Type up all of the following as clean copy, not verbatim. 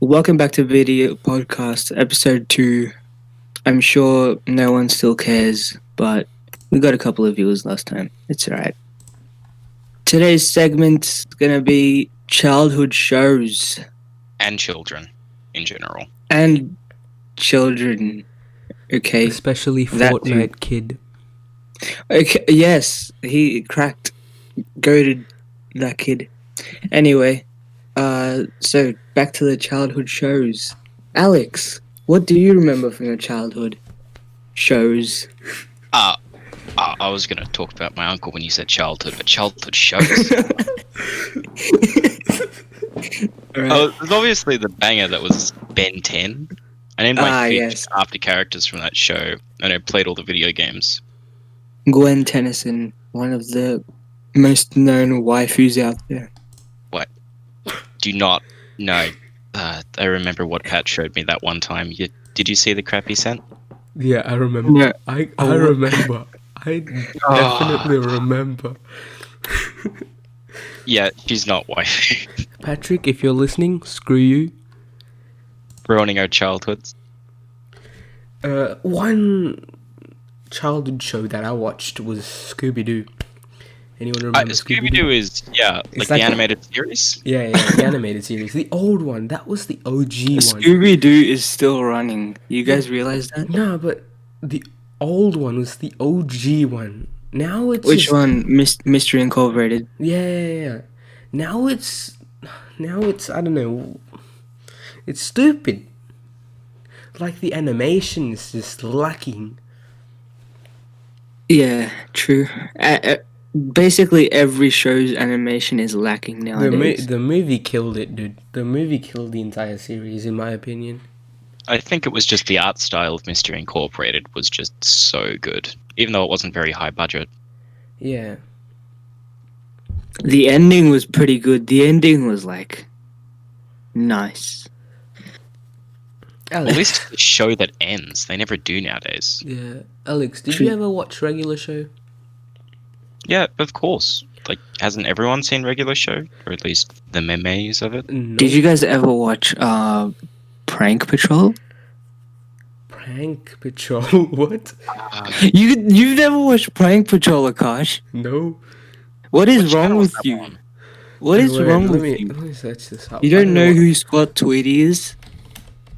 Welcome back to BDE podcast, episode 2. I'm sure no one still cares, but we got a couple of viewers last time. It's alright. Today's segment's gonna be childhood shows And children, in general. and children. Okay. Especially That too. Fortnite Kid. Okay. Yes, he cracked, goated that kid. Anyway, so back to the childhood shows. Alex, what do you remember from your childhood shows? I was going to talk about my uncle when you said childhood, but childhood shows. There's obviously the banger that was Ben 10. I named my features after characters from that show, and I played all the video games. Gwen Tennyson, one of the most known waifus out there. What? Do not know. I remember what Pat showed me that one time. Did you see the crap he sent? Yeah, I remember. Yeah. I remember. I definitely remember. Yeah, she's not wifey. Patrick, if you're listening, screw you. Ruining our childhoods. One childhood show that I watched was Scooby-Doo. Anyone remember Scooby-Doo is, like the animated series? Yeah, the animated series. The old one. That was the OG one. Scooby-Doo is still running. You guys realize that? No, but the old one was the OG one. Now it's Which one? Mystery Incorporated. Yeah. Now it's I don't know. It's stupid. Like the animation is just lacking. Yeah, true. Basically, every show's animation is lacking nowadays. The movie killed it, dude. The movie killed the entire series, in my opinion. I think it was just the art style of Mystery Incorporated was just so good, even though it wasn't very high budget. Yeah. The ending was pretty good. The ending was like nice. Alex. At least the show that ends. They never do nowadays. Yeah. Alex, did you ever watch Regular Show? Yeah, of course. Like, hasn't everyone seen Regular Show? Or at least the memes of it? No. Did you guys ever watch Prank Patrol? Prank Patrol? What? You've never watched Prank Patrol, Akash? No. What is wrong with you? What is wrong with you? Let me search this up. You don't know who Scott Tweedy is?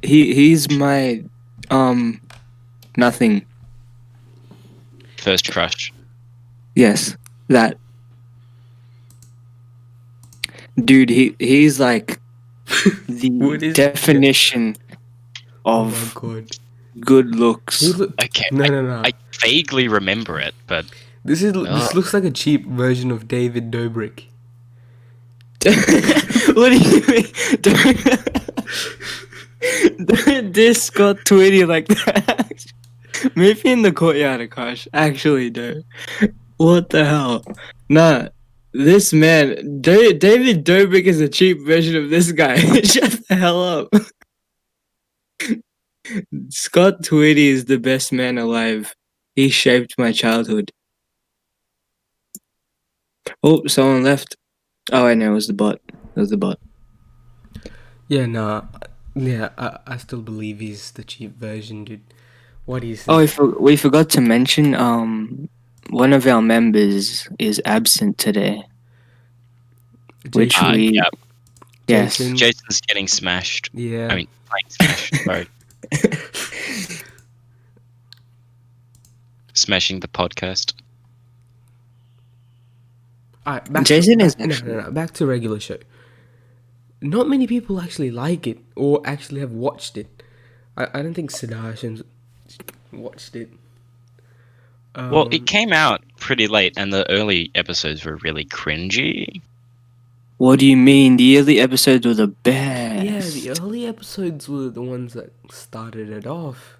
He's my nothing. First crush. Yes, that dude. He's like the definition of good looks. Okay, no. I vaguely remember it, but this looks like a cheap version of David Dobrik. What do you mean? Don't diss Scott Tweedy like that. Maybe in the courtyard, Akash. Actually, no. What the hell? Nah, this man, David Dobrik is a cheap version of this guy. Shut the hell up. Scott Tweedy is the best man alive. He shaped my childhood. Oh, someone left. Oh, I know, it was the bot. Yeah, nah. Yeah, I still believe he's the cheap version, dude. What is? Oh, we forgot to mention. One of our members is absent today. Which we... Yep. Yes. Jason's getting smashed. Yeah. I mean, playing smashed, sorry. Smashing the podcast. Alright, back to Regular Show. Not many people actually like it or actually have watched it. I don't think Siddharth watched it. Well, it came out pretty late, and the early episodes were really cringy. What do you mean? The early episodes were the best. Yeah, the early episodes were the ones that started it off.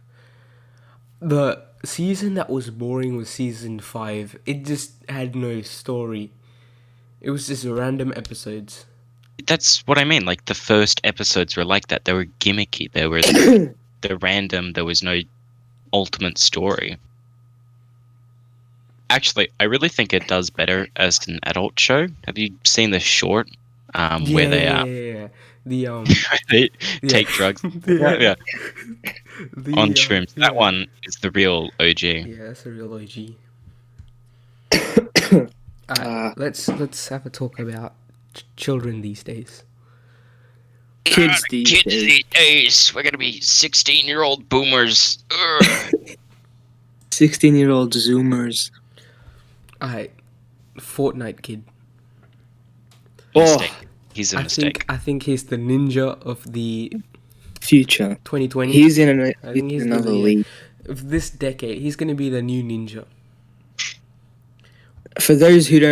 The season that was boring was season 5. It just had no story. It was just random episodes. That's what I mean. Like, the first episodes were like that. They were gimmicky. They were they're random. There was no ultimate story. Actually, I really think it does better as an adult show. Have you seen the short where they are? Yeah. The They take drugs. Yeah. On shrooms. yeah. That one is the real OG. Yeah, that's a real OG. Let's have a talk about children these days. Kids these days. We're gonna be 16-year-old boomers. 16-year-old Zoomers. Alright, Fortnite kid. Mistake. He's a mistake. I think he's the ninja of the Future. 2020. He's in I think he's another the, league. of this decade. He's gonna be the new ninja. For those who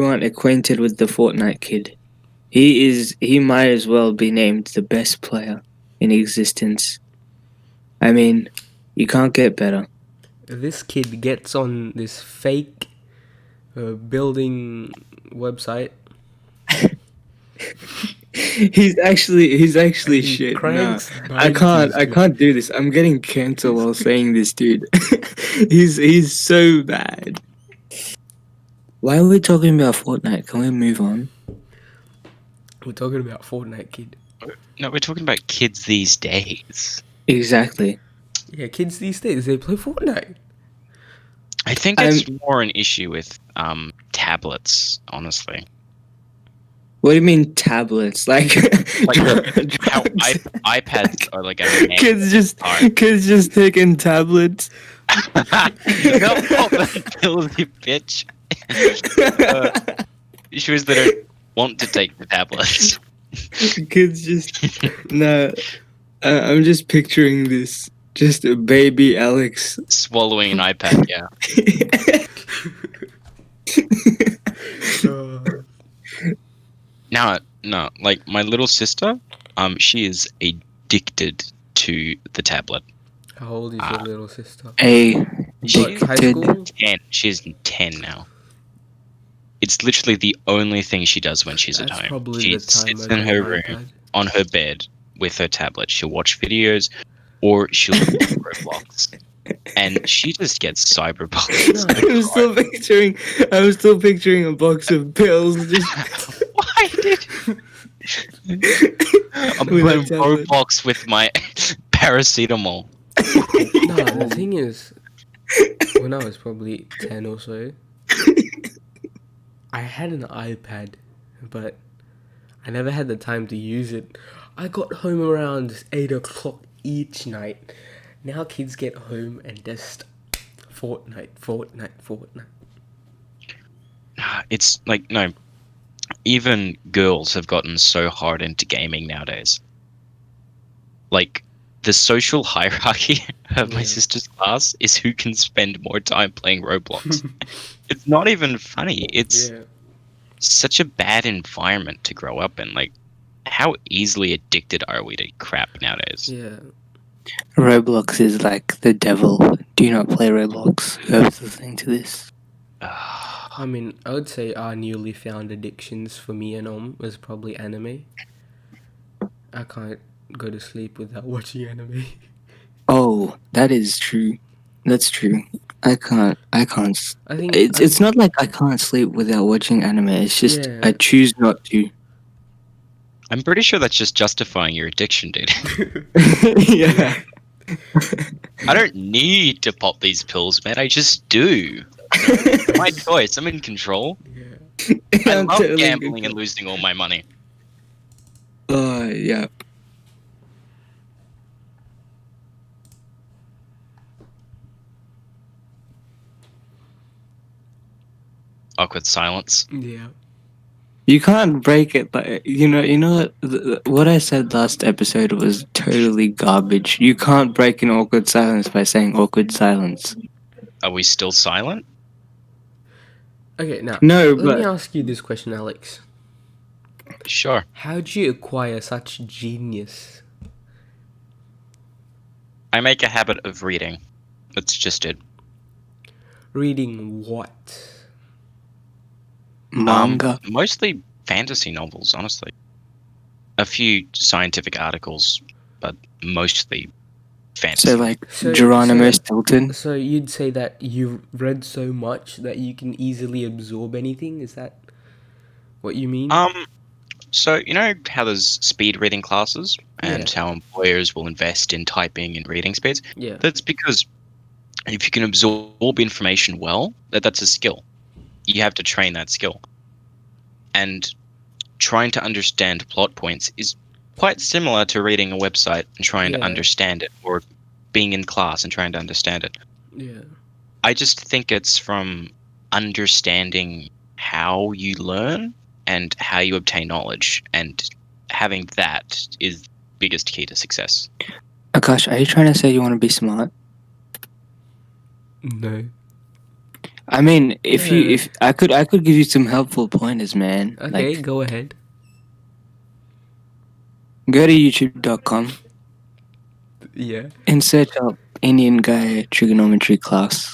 aren't acquainted with the Fortnite kid, he might as well be named the best player in existence. I mean, you can't get better. This kid gets on this fake building website. He's actually shit. Nah, I can't do this. I'm getting canceled while saying this, dude. he's so bad. Why are we talking about Fortnite? Can we move on? We're talking about Fortnite kid. No, we're talking about kids these days. Exactly. Yeah, kids these days, they play Fortnite. I think it's more an issue with tablets, honestly. What do you mean tablets? Like how iPads are like a kids just taking tablets. Kill you bitch. Issues that don't want to take the tablets. Kids just no. I'm just picturing this. Just a baby Alex swallowing an iPad. Yeah. No, like my little sister, she is addicted to the tablet. How old is your little sister? She's high school? 10. She's 10 now. It's literally the only thing she does when she's at home. She sits in her room on her bed with her tablet. She'll watch videos or she'll play Roblox. And she just gets cyberbullied. I was still picturing a box of pills. Just why did I'm playing Roblox with my paracetamol. No, the thing is, when I was probably 10 or so, I had an iPad, but I never had the time to use it. I got home around 8 o'clock each night. Now kids get home and just Fortnite. It's like, no, even girls have gotten so hard into gaming nowadays. Like, the social hierarchy of my sister's class is who can spend more time playing Roblox. It's not even funny. It's such a bad environment to grow up in. Like, how easily addicted are we to crap nowadays? Yeah. Roblox is like the devil. Do not play Roblox. Whoever's listening to this. I mean, I would say our newly found addictions for me and was probably anime. I can't go to sleep without watching anime. Oh, that is true. That's true. I can't. I think it's not like I can't sleep without watching anime. It's just I choose not to. I'm pretty sure that's just justifying your addiction, dude. Yeah. I don't need to pop these pills, man. I just do. My choice. I'm in control. Yeah. I love gambling and losing all my money. Yeah. Awkward silence. Yeah. You can't break it, but you know what I said last episode was totally garbage. You can't break an awkward silence by saying awkward silence. Are we still silent? Okay, now let me ask you this question, Alex. Sure. How do you acquire such genius? I make a habit of reading. That's just it. Reading what? Manga. Mostly fantasy novels, honestly. A few scientific articles, but mostly fantasy. So like Geronimo Stilton. So you'd say that you've read so much that you can easily absorb anything? Is that what you mean? So, you know how there's speed reading classes and Yeah. how employers will invest in typing and reading speeds? Yeah. That's because if you can absorb information well, that's a skill. You have to train that skill. And trying to understand plot points is quite similar to reading a website and trying to Yeah. understand it, or being in class and trying to understand it. Yeah. I just think it's from understanding how you learn and how you obtain knowledge, and having that is the biggest key to success. Akash, are you trying to say you want to be smart? No. I mean, if you No. if I could give you some helpful pointers, man. Okay, Like, go ahead. go to youtube.com Yeah. and search up Indian guy trigonometry class.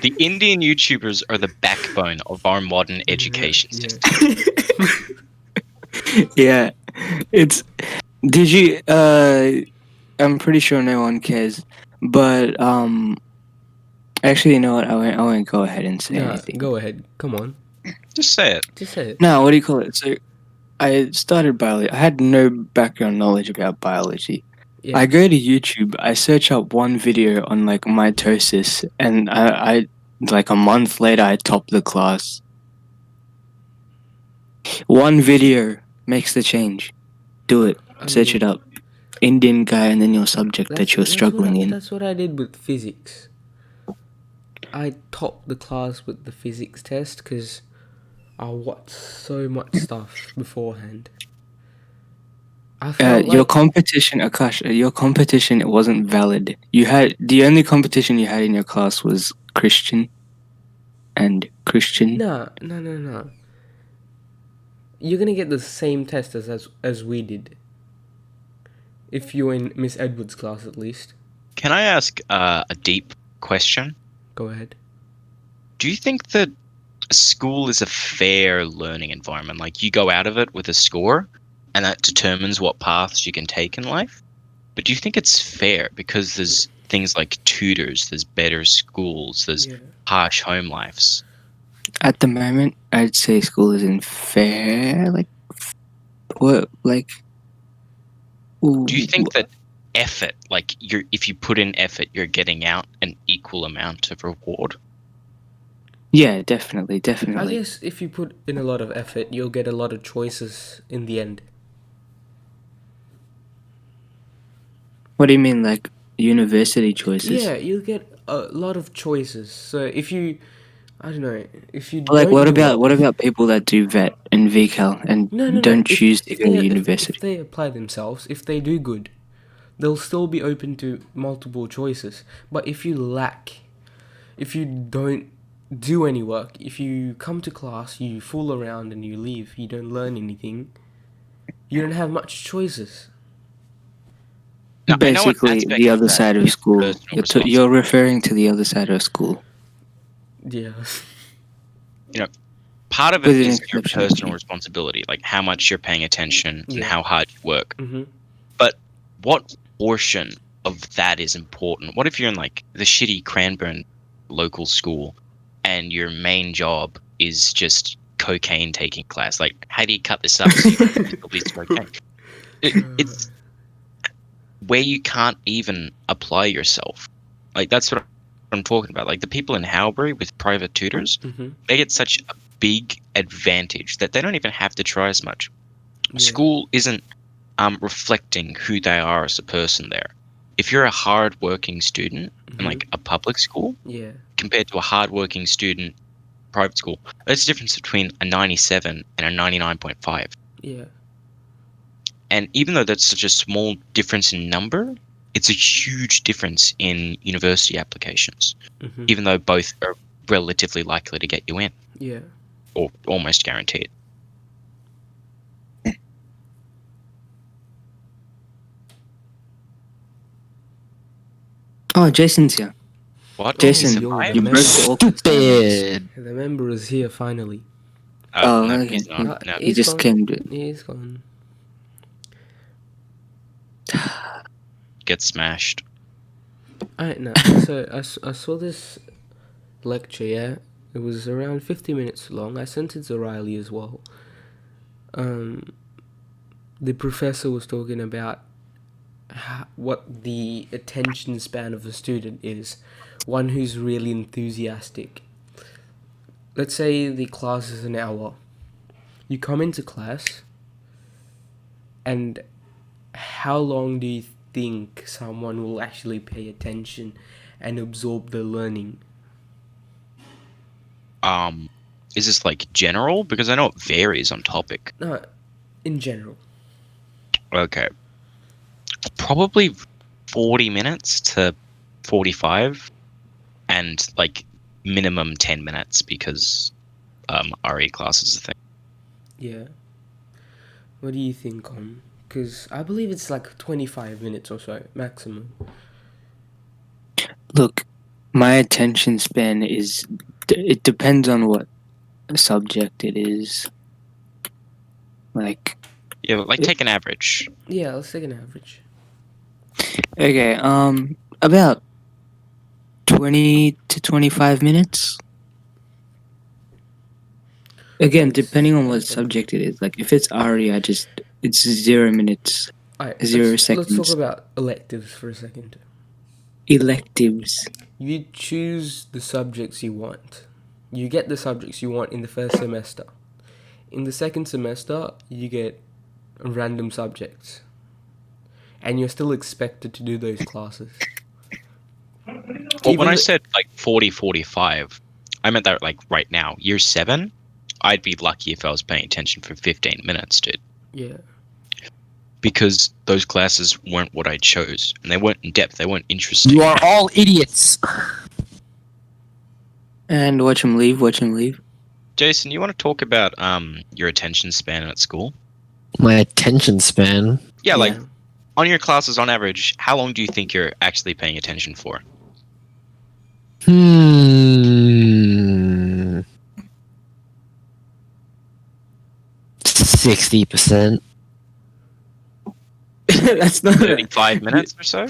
The Indian YouTubers are the backbone of our modern education Yeah. system. Yeah, it's. Did you? I'm pretty sure no one cares, but actually, you know what? I won't go ahead and say Nah, anything. go ahead. Come on. Just say it. Just say it. No, what do you call it? So I started biology. I had no background knowledge about biology. Yeah. I go to YouTube. I search up one video on like mitosis, and I like a month later, I top the class. One video makes the change. Do it. I Search mean, it up. Indian guy, and then your subject that you're struggling in. That's what I did with physics. I topped the class with the physics test because I watched so much stuff beforehand. I felt Your like competition, Akash, your competition it wasn't valid. You had the only competition you had in your class was Christian and Christian. no. You're gonna get the same test as we did. If you're in Miss Edwards' class, at least. Can I ask a deep question? Go ahead. Do you think that school is a fair learning environment? Like, you go out of it with a score, and that determines what paths you can take in life? But do you think it's fair? Because there's things like tutors, there's better schools, there's Yeah. harsh home lives. At the moment, I'd say school isn't fair. Like, what? Like, Do you think that effort, like if you put in effort, you're getting out an equal amount of reward? Yeah, definitely, I definitely. guess if you put in a lot of effort, you'll get a lot of choices in the end. What do you mean, like university choices? Yeah, you'll get a lot of choices. So if you, I don't know, if you Like, don't what do about well, people that do vet and VCAL and no. don't choose to If go to they if university? they apply themselves, if they do good, they'll still be open to multiple choices. But if you lack, if you don't do any work, if you come to class, you fool around and you leave, you don't learn anything, you don't have much choices. Now, I know an Basically, aspect the of other that side of is school. personal You're responsibility. referring to the other side of school, Yeah. Part of it with an is your exception of personal me. responsibility, like how much you're paying attention and Yeah. how hard you work. Mhm. But what portion of that is important? What if you're in like the shitty Cranbourne local school and your main job is just cocaine taking class? Like, how do you cut this up so you can release cocaine? It's where you can't even apply yourself. Like, that's what I'm talking about. Like, the people in Howbury with private tutors, Mhm. they get such a big advantage that they don't even have to try as much. Yeah. School isn't reflecting who they are as a person there. If you're a hard-working student in Mhm. like a public school Yeah. compared to a hard-working student private school, there's a difference between a 97 and a 99.5. Yeah. And even though that's such a small difference in number, it's a huge difference in university applications, Mhm. even though both are relatively likely to get you in, Yeah. or almost guaranteed. Oh, Jason's here. What? Jason, yo, Am the I? you broke the awkward silence. Stupid. The member is here finally. Oh, No, okay. he's not. No. He just gone. came to. He's gone. Get smashed. Alright, no. So I saw this lecture. Yeah, it was around 50 minutes long. I sent it to Riley as well. the professor was talking about what the attention span of a student is. One who's really enthusiastic. Let's say the class is an hour. You come into class, and how long do you think someone will actually pay attention and absorb the learning? Is this like general? Because I know it varies on topic. No, in general. Okay. Probably 40 minutes to 45, and like minimum 10 minutes because RE class is a thing. Yeah. What do you think, because I believe it's like 25 minutes or so, maximum. Look, my attention span it depends on what subject it is. Like, Yeah, like take an average. Yeah, let's take an average. okay, about 20 to 25 minutes. Again, depending on what subject it is. Like, if it's RE, it's 0 minutes. Alright, 0 let's seconds. talk about electives for a second. Electives. You choose the subjects you want. You get the subjects you want in the first semester. In the second semester, you get random subjects. And you're still expected to do those classes. Well, when I said like 40, 45, I meant that like right now. Year 7, I'd be lucky if I was paying attention for 15 minutes, dude. Yeah. Because those classes weren't what I chose. And they weren't in depth. They weren't interesting. You are all idiots. And watch him leave. Jason, you want to talk about your attention span at school? My attention span. Yeah, like on your classes on average, how long do you think you're actually paying attention for? 60%. That's not 35 minutes or so?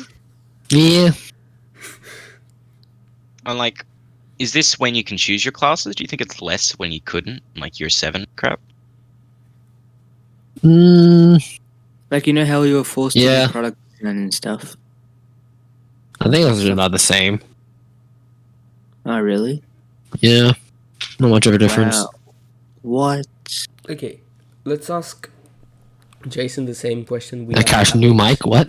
Yeah. And like, is this when you can choose your classes? Do you think it's less when you couldn't? Like year 7 crap? like, you know how you were forced to Yeah. do product design and stuff. I think those are about the same. Oh, really? Yeah. Not much of a difference. Wow. What? Okay, let's ask Jason the same question we Akash, new mic? What?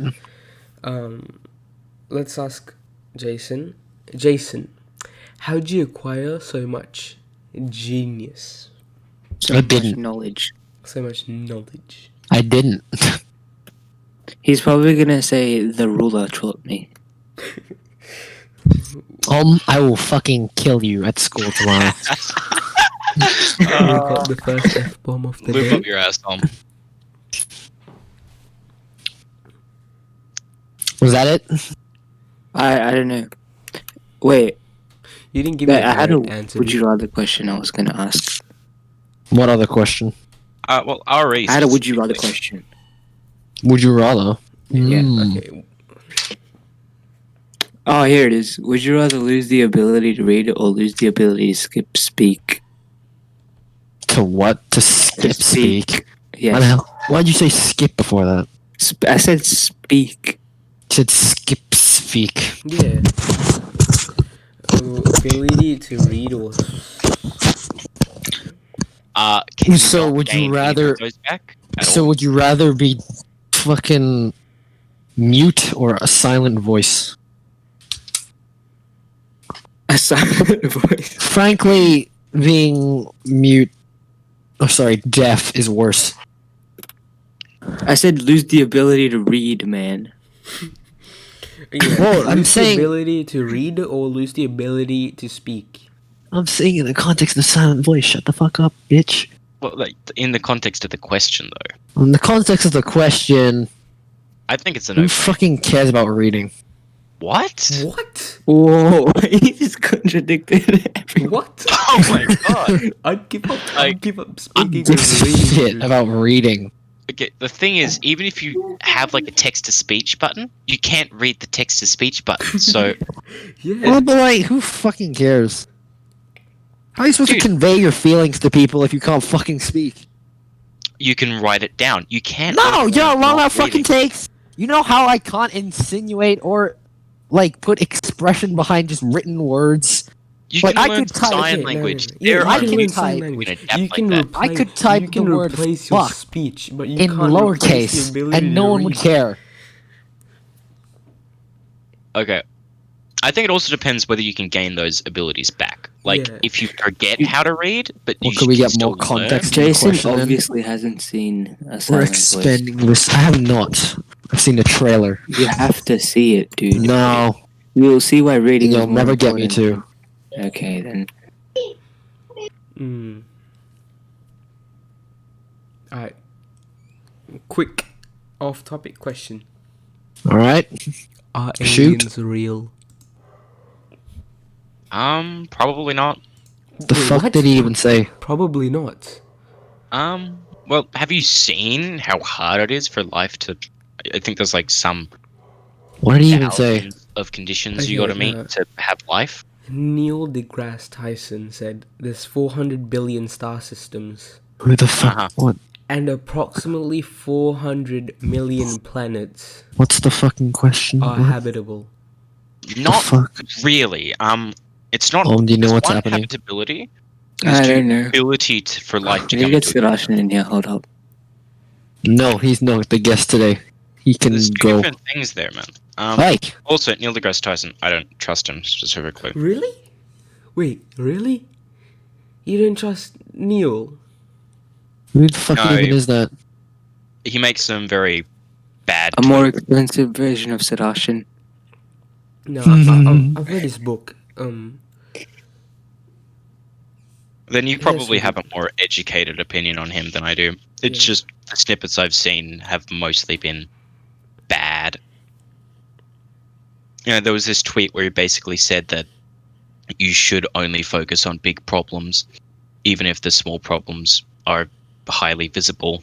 Let's ask Jason. Jason, how do you acquire so much genius? So I much didn't. knowledge. So much knowledge. I didn't. He's probably gonna say the ruler taught me. I will fucking kill you at school tomorrow. You got the first F-bomb of the Move day. up your ass, Tom. Was that it? I don't know. Wait, You didn't give me I a had a correct answer. would you rather question I was gonna ask. What other question? Well, RE. I had a would you rather question. Would you rather? Yeah, Okay. Oh, here it is. Would you rather lose the ability to read or lose the ability to speak? To what? To skip speak? Yeah. What the hell? Why'd you say skip before that? I said speak. You said skip speak. Yeah. Ability to read or... Can you So not would you gain either rather- of those back at So all? would you rather be fucking mute or a silent voice? A silent voice. Frankly, being mute, deaf is worse. I said lose the ability to read, man. Yeah, Well, I'm lose saying- the ability to read or lose the ability to speak. I'm saying in the context of silent voice, shut the fuck up, bitch. Well, like in the context of the question, though, In the context of the question, I think it's a who no. fucking cares about reading? What? What? Whoa, he just contradicted everyone. What? Oh my god! I'd give up. Like, I'd give up I speaking give and a reading. shit about reading. Okay, the thing is, even if you have like a text-to-speech button, you can't read the text-to-speech button. So Yeah. Well, but like, who fucking cares? How are you supposed Dude. to convey your feelings to people if you can't fucking speak? you can write it down. You can't. No, you know how long not that fucking reading. takes? You know how I can't insinuate or, like, put expression behind just written words? You Like, can I learn could type- sign Okay, no, language. no. Yeah, There you are can can learn kids sign who language. can adapt You can like that. replace. I could type you can the word replace your fuck speech, but you in can't replace the lowercase, ability and no to one read. would care. Okay. I think it also depends whether you can gain those abilities back. Like, Yeah. if you forget how to read, but Well, you could we can get still more context? learn. Jason question, then? obviously hasn't seen a We're silent voice. expanding this. I have not. I've seen the trailer. You have to see it, dude. No, You'll see why reading you'll is more never get me important. to. Okay, then. Alright. Quick off-topic question: All right. Are Shoot. aliens real? Probably not. The Wait, fuck what? did he even say? Probably not. Well, have you seen how hard it is for life to? I think there's like some What did he even say? thousands of conditions Okay, you got to meet no. to have life. Neil deGrasse Tyson said there's 400 billion star systems Who the fuck? Uh-huh. What? and approximately 400 million planets What's the fucking question? are What habitable. Not fuck? really. It's not. Do you know there's what's one happening? habitability. I There's don't know. ability for life to Let me come get into existence. Sirashan in here. Hold up. No, he's not the guest today. He can There's two go. different things there, man. Hey, Also, Neil deGrasse Tyson. I don't trust him specifically. Really? Wait, really? You don't trust Neil? who the fuck No. even is that? He makes some very bad. A more expensive version of Sirashan. No, I've read his book. Then you Yes, probably we have do. a more educated opinion on him than I do. It's Yeah. just the snippets I've seen have mostly been bad. You know, there was this tweet where he basically said that you should only focus on big problems, even if the small problems are highly visible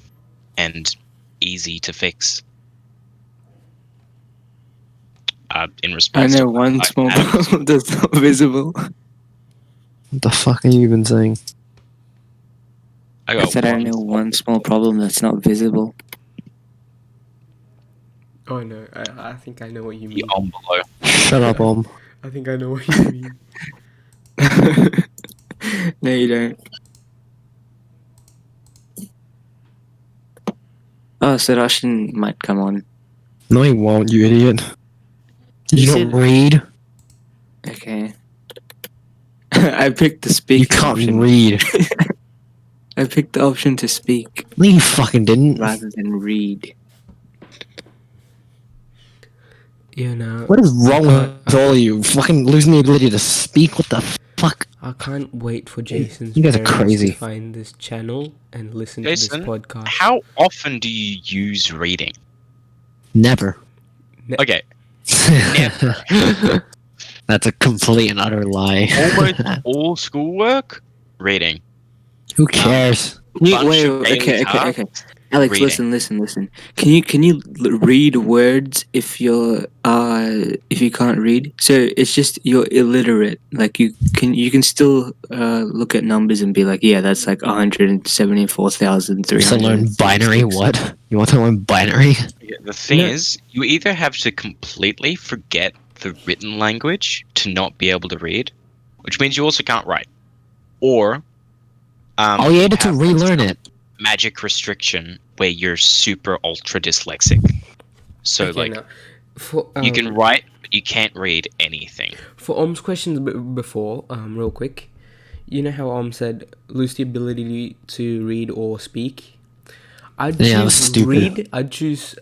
and easy to fix. In I response know to one I- small I- problem that's not visible. What the fuck are you even saying? I I got said I one. know one small problem that's not visible. Oh no, I think I know what you The mean. on below. Shut up, I think I know what you mean. No, you don't. Oh, Sirashan might come on. No, he won't, you idiot. You You don't said- read. Okay. I picked the You speaking can't option. read. I picked the option to speak No, you fucking didn't. rather than read. Yeah, no. What is wrong with all of you? Fucking losing the ability to speak? What the fuck? I can't wait for Jason's You guys are parents crazy. to find this channel and listen to Jason, this podcast. how often do you use reading? Never. Okay, That's a complete and utter lie. almost all schoolwork, reading. Who cares? Can you, Bunch wait, of daily okay. tasks, Alex, reading. listen. Can you read words if you can't read? So it's just you're illiterate. Like you can still look at numbers and be like, yeah, that's like 174,300. To learn binary? What? You want to learn binary? Yeah, the thing No. is, you either have to completely forget the written language to not be able to read, which means you also can't write, or Oh, you had to have relearn some it. magic restriction where you're super ultra dyslexic. So Okay, like now, for, you can write, but you can't read anything. For Om's questions before, real quick, you know how Om said lose the ability to read or speak? I'd Yeah, that was choose stupid. read. I'd choose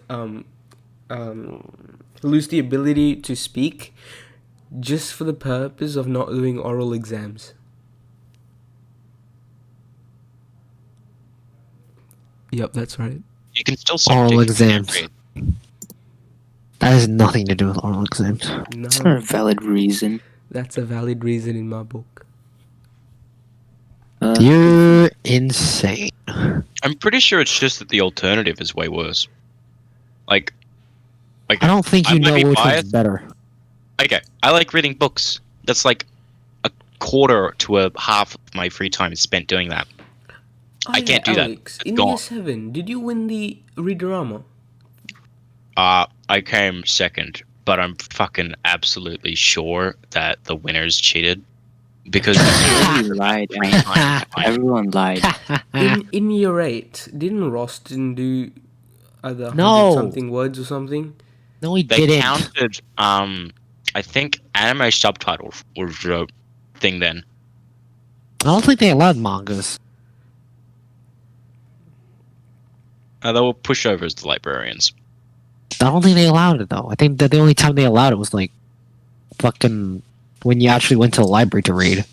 lose the ability to speak, just for the purpose of not doing oral exams. Yep, that's right. You can still Oral subject if you can't exams. read. That has nothing to do with oral exams. No, It's not a valid reason. that's a valid reason in my book. You're insane. I'm pretty sure it's just that the alternative is way worse. Like I don't think I you might know be which one's biased. better. Okay, I like reading books. That's like a quarter to a half of my free time is spent doing that. I can't do that. Alex, It's in gone. year 7, did you win the redrama? I came second, but I'm fucking absolutely sure that the winners cheated because Everybody lied. three times. Everyone lied. In year 8, didn't Roston do either 100 No. something words or something? No, he They didn't. counted. I think anime subtitles was the thing then. I don't think they allowed mangas. They were pushovers, the librarians. I don't think they allowed it though. I think that the only time they allowed it was like fucking when you actually went to the library to read.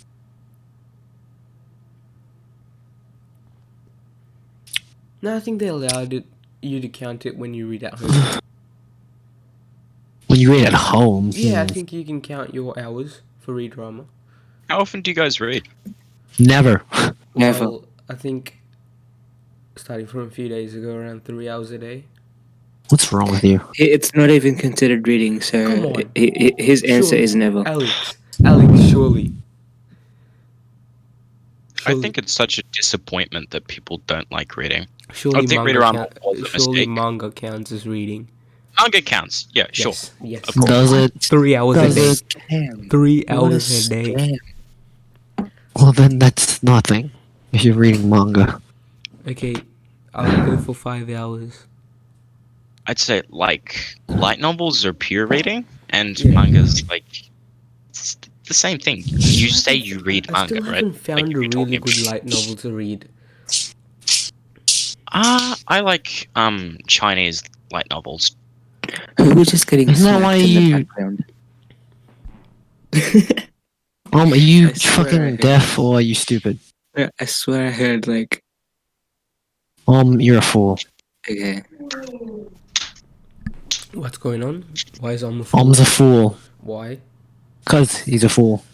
No, I think they allowed you to count it when you read at home. When you read at home. Yeah, I think you can count your hours for redrama. How often do you guys read? Never. Never. Well, I think starting from a few days ago, around 3 hours a day. What's wrong with you? It's not even considered reading, so Come on. his answer Surely. is never. Alex, surely. I think it's such a disappointment that people don't like reading. Surely I think manga, redrama was a surely mistake. manga counts as reading. Manga counts. Yeah, sure. Yes, yes. Of course. Does it? 3 hours a Does day. it? 3 What a hours a day. scam. Well, then that's nothing. If you're reading manga. Okay, I'll go for 5 hours. I'd say like light novels are pure reading, and Yeah. manga's like it's the same thing. You say you read I manga, still right? haven't found Like, a you're talking really about- good light novel to read. I like Chinese light novels. Who was just getting Isn't that smacked why in the you- background? Are you I swear I fucking heard deaf or are you stupid? I swear I heard like You're a fool. okay. What's going on? Why is Om a fool? Om's a fool. Why? Cause he's a fool.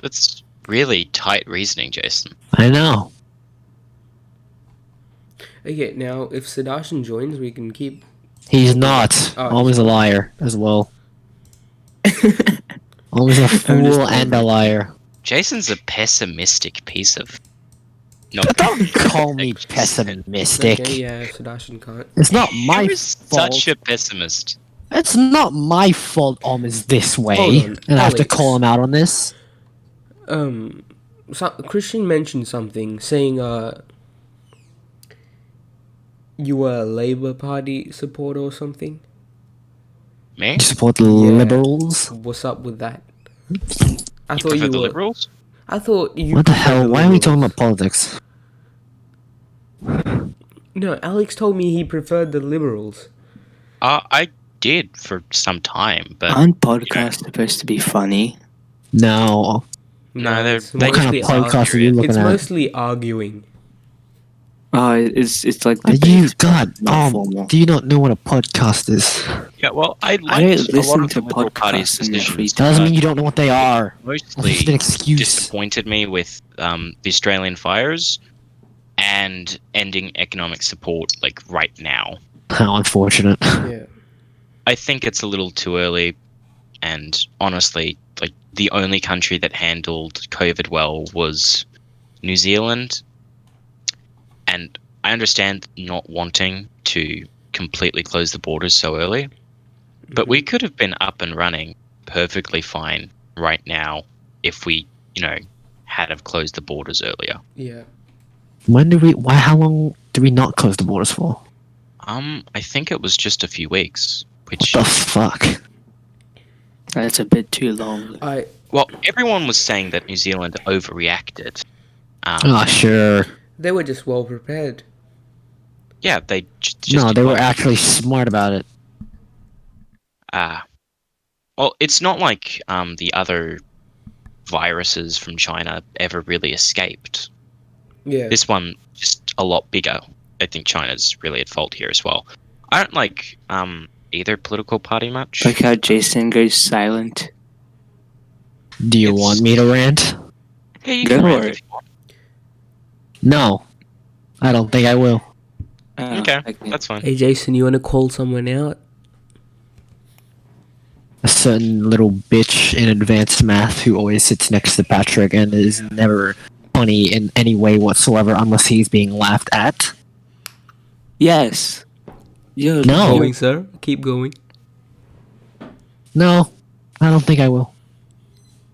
That's really tight reasoning, Jason. I know. Okay, now if Sadashan joins, we can keep. He's not. Oh, Om is a liar as well. Om is a fool and a liar. Jason's a pessimistic piece of. No, Don't call me pessimistic. Okay, yeah, Sadashan can't. It's not my You're fault. such a pessimist. It's not my fault Om is this way. Hold on, And I have to Alex. call him out on this. Christian mentioned something saying, you were a Labour Party supporter or something. Me? You support the Yeah. liberals? What's up with that? I You thought prefer you the were. liberals? I thought you. What the preferred hell? Why are we talking Liberals. about politics? No, Alex told me he preferred the Liberals. I did for some time, but Aren't podcasts supposed to be funny? No. No, they're- it's What kind of mostly podcast are you looking It's at? mostly arguing. It's like Are you debates, but God? not formal. Do you not know what a podcast is? yeah, well, I I liked don't a lot listen of to the Liberal Party's podcasts in my free decisions. time. Doesn't mean you don't know what they are. That's just an Mostly excuse. disappointed me with the Australian fires and ending economic support like right now. How unfortunate. Yeah. I think it's a little too early, and honestly, like the only country that handled COVID well was New Zealand, and I understand not wanting to completely close the borders so early, but we could have been up and running perfectly fine right now if we, had have closed the borders earlier. Yeah. How long do we not close the borders for? I think it was just a few weeks, What which the fuck? That's a bit too long. well, everyone was saying that New Zealand overreacted. Sure. They were just well prepared. Yeah, they just No, they were well, actually smart about it. well, it's not like the other viruses from China ever really escaped. Yeah. This one just a lot bigger. I think China's really at fault here as well. I don't like either political party much. Like how Jason goes silent. Do you It's- want me to rant? Yeah, you Go can rant for if it. you want. No. I don't think I will. Okay, Like me. that's fine. Hey, Jason, you want to call someone out? A certain little bitch in advanced math who always sits next to Patrick and is never funny in any way whatsoever unless he's being laughed at. Yes. Yo, Keep No. going, sir. Keep going. No, I don't think I will.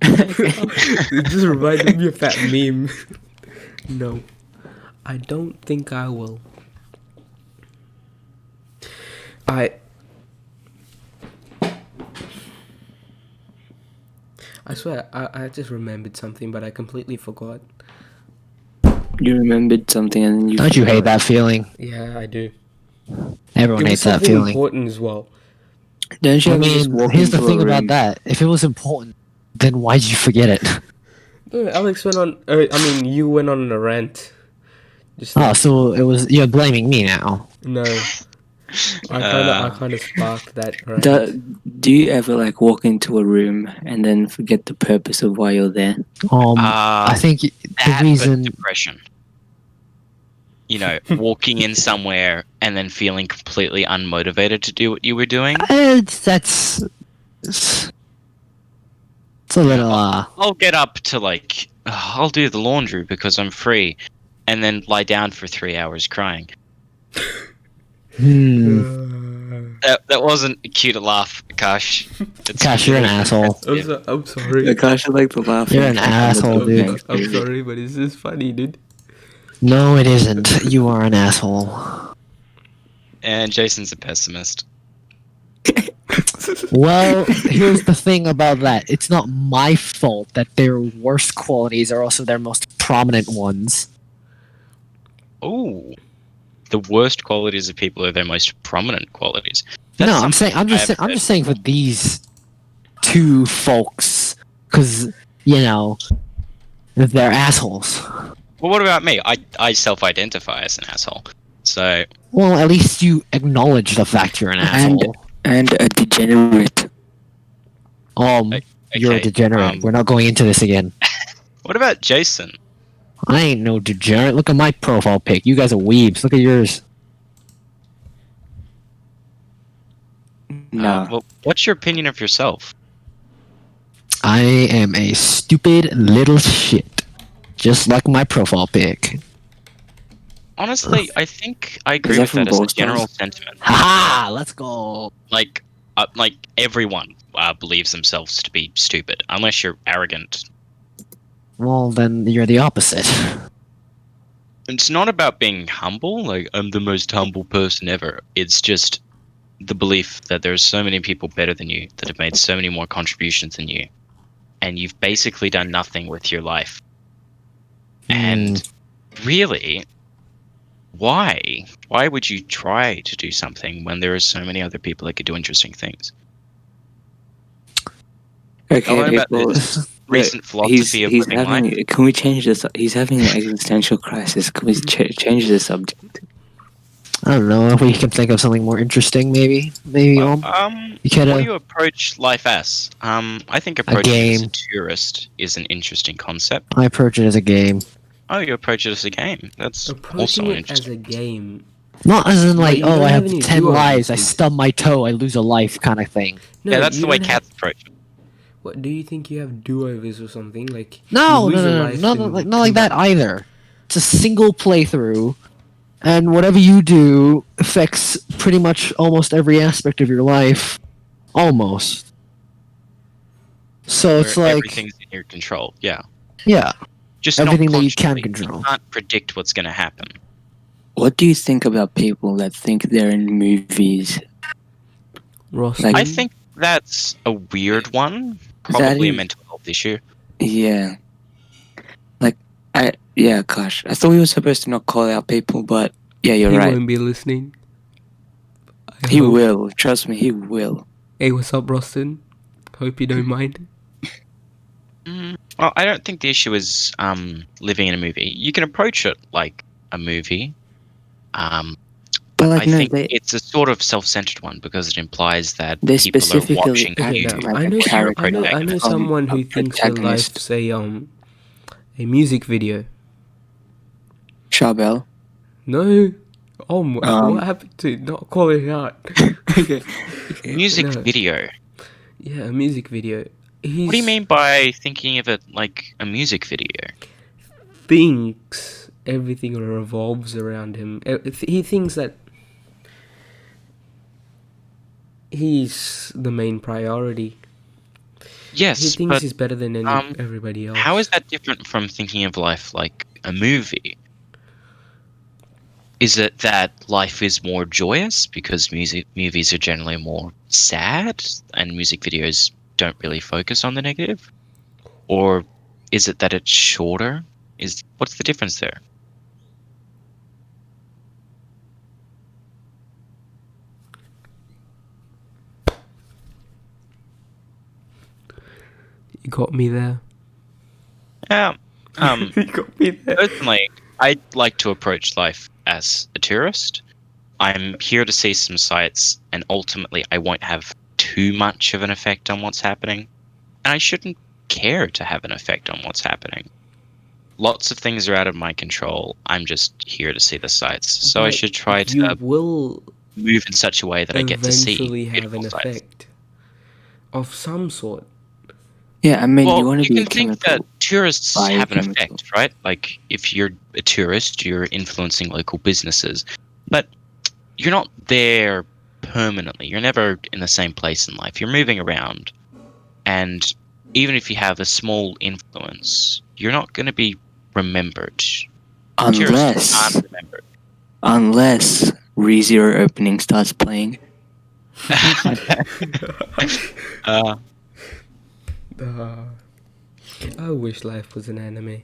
It just reminded me of that meme. No, I don't think I will. I swear, I just remembered something, but I completely forgot. You remembered something and then you. Don't you hate forgot. that feeling? Yeah, I do. Everyone It was hates that something feeling. important as well. Don't you I ever just mean, walk here's the into thing a about room? that. If it was important, then why'd you forget it? No, Alex went on. You went on a rant. Just Oh, now. so it was you're blaming me now. No, I Uh, kind of sparked that rant. Do you ever like walk into a room and then forget the purpose of why you're there? I think the that, but reason depression. You know, walking in somewhere and then feeling completely unmotivated to do what you were doing. that's it's a little I'll get up to like, I'll do the laundry because I'm free, and then lie down for 3 hours crying. That wasn't cute to laugh, Kash. Gosh, you're an asshole. I'm sorry. Gosh, I like the laughing. You're an track on the asshole, Big dude. Bang I'm Theory. sorry, but it's just funny, dude. No, it isn't. You are an asshole. And Jason's a pessimist. Well, here's the thing about that. It's not my fault that their worst qualities are also their most prominent ones. Oh, the worst qualities of people are their most prominent qualities. No, That's I'm saying something I'm just saying for these two folks, because they're assholes. Well, what about me? I self-identify as an asshole. So Well, at least you acknowledge the fact you're an asshole. And a degenerate. You're a okay, degenerate. We're not going into this again. what about Jason? I ain't no degenerate. Look at my profile pic. You guys are weebs. Look at yours. Nah. Well, what's your opinion of yourself? I am a stupid little shit. Just like my profile pic. Honestly, I think I agree that with from that as a Brawl Stars? general sentiment. Haha! Let's go. Like everyone believes themselves to be stupid, unless you're arrogant. Well, then you're the opposite. It's not about being humble, like I'm the most humble person ever. It's just the belief that there's so many people better than you that have made so many more contributions than you, and you've basically done nothing with your life. And really, why? Why would you try to do something when there are so many other people that could do interesting things? Okay, What about people. this recent philosophy of He's living having. life? Can we change this? He's having an existential crisis. Can we change the subject? I don't know if we can think of something more interesting. Maybe. You What could do you approach life as? I think approaching it as a tourist is an interesting concept. I approach it as a game. Oh, you approach it as a game. That's Approaching also it as interesting. a game. Not as in like, you oh, don't I have have any 10 do-overs, lives, I dude. stub my toe, I lose a life kind of thing. No, Yeah, that's you the way don't have- cats approach it. What do you think you have do-overs or something? Like No, you lose a no, life not and like come that back. either. It's a single playthrough, and whatever you do affects pretty much almost every aspect of your life. Almost. So it's Where like, everything's in your control. Yeah, yeah, just everything not that you can consciously. control. You can't predict what's going to happen. What do you think about people that think they're in movies? Ross, Like- I think that's a weird one. That Probably a is- mental health issue. Yeah. Gosh. I thought we were supposed to not call out people, but yeah, you're he right. won't be listening. I He hope. will. Trust me, he will. Hey, what's up, Roston? Hope you don't mind. Well, I don't think the issue is living in a movie. You can approach it like a movie. But like, I no, think they it's a sort of self-centered one because it implies that They people are specifically watching act you. like I a know, character. I know from someone a who thinks their protagonist. life's a music video. Charbel. No. Oh, Um, what happened to not calling it out? Okay. Music No. video. Yeah, a music video. What do you mean by thinking of it like a music video? thinks everything revolves around him. He thinks that he's the main priority. He Yes, thinks but he's better than everybody else. how is that different from thinking of life like a movie? Is it that life is more joyous because movies are generally more sad and music videos don't really focus on the negative? Or is it that it's shorter? What's the difference there? You got me there. Yeah. You got me there. Personally, I like to approach life as a tourist. I'm here to see some sights, and ultimately, I won't have too much of an effect on what's happening. And I shouldn't care to have an effect on what's happening. Lots of things are out of my control. I'm just here to see the sights. So I But should try you to will move in such a way that I get to see eventually have an beautiful sights. effect of some sort. Yeah, I mean, you Well, want to you be a can think chemical. that tourists have an biochemical. effect, right? Like, if you're a tourist, you're influencing local businesses. But you're not there permanently. You're never in the same place in life. You're moving around. And even if you have a small influence, you're not going to be remembered. Tourists aren't remembered. Unless ReZero opening starts playing. Uh, I wish life was an anime.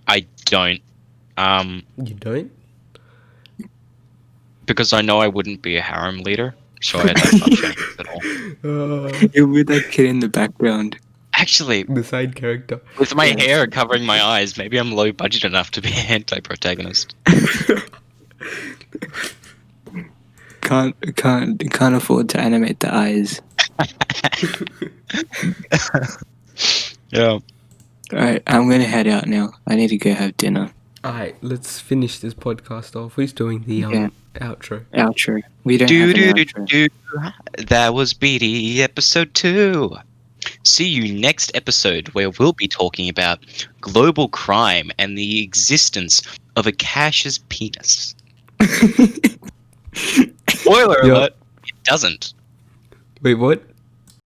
I don't. You don't? Because I know I wouldn't be a harem leader, so that's not changed at all. You're with that kid in the background. Actually, The side character. with my Yeah. hair covering my eyes, maybe I'm low budget enough to be an anti-protagonist. Can't afford to animate the eyes. Yeah. Alright, I'm gonna head out now. I need to go have dinner. Alright, let's finish this podcast off. Who's doing the Yeah. outro? Outro. We don't have an outro. That was BDE episode 2. See you next episode where we'll be talking about global crime and the existence of a cash's penis. Spoiler Yep. alert, it doesn't. Wait, what?